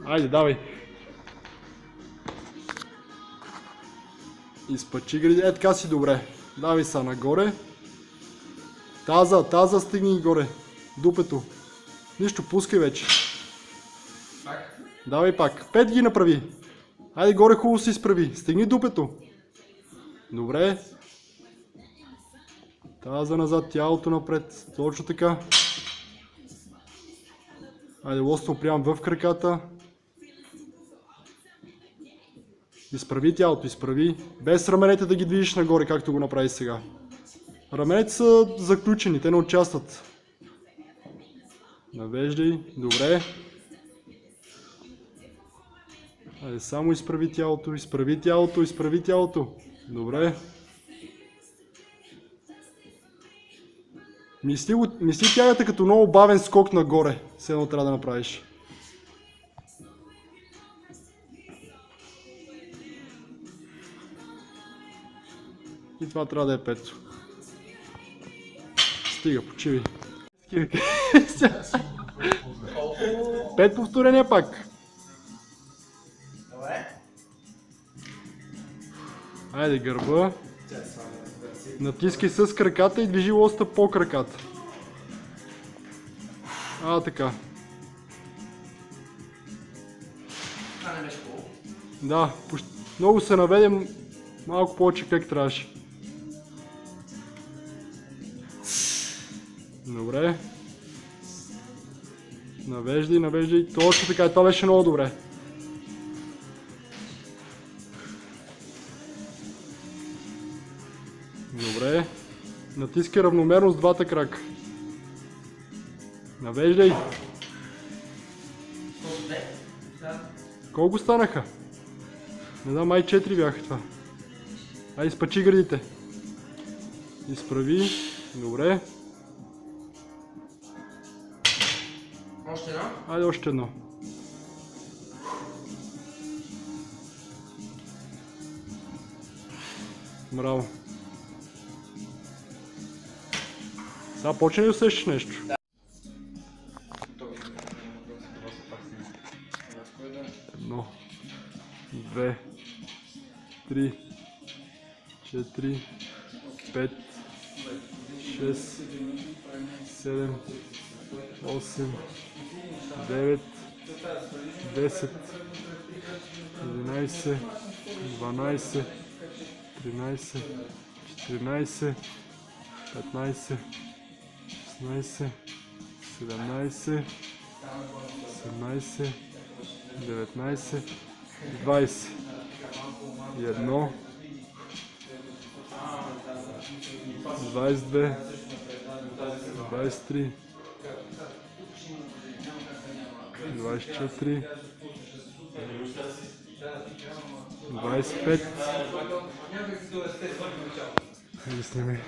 Айде, давай. Изпъчи гради. Е, така си добре. Давай са нагоре. Таза стигни горе. Дупето. Нищо, пускай вече. Давай пак. 5 ги направи. Айде горе хубаво се изправи. Стигни дупето. Добре. Таза назад, тялото напред. Точно така. Айде лоста опрям в краката. Изправи тялото, изправи. Без раменете да ги движиш нагоре, както го направи сега. Раменете са заключени, те не участват. Навеждай, добре. Айде, само изправи тялото, изправи тялото, изправи тялото. Добре. Мисли тягата като много бавен скок нагоре. Все едно трябва да направиш. И това трябва да е 5. Стига, почиви. 5 повторения пак. Айде гърба. Натискай с краката и движи лоста по краката. Така. Да, много се наведем малко повече как трябваше. Добре. Навеждай. Точно така, това беше много добре. Добре. Натискай равномерно с двата крака. Навеждай. Колко станаха? Не знам, май 4 бяха това. Айде, изпъчи гърдите. Изправи. Добре. Още едно? Айде, още едно. Браво. Сега почне ли усещаш нещо? Да. 1, 2, 3, 4, 5, 6, 7, 8, 9, 10, 11, 12, 13, 14, 15, 16, 17, 18, 19, 20, 1, 22, 23, 24, 25. Хайде, снимай.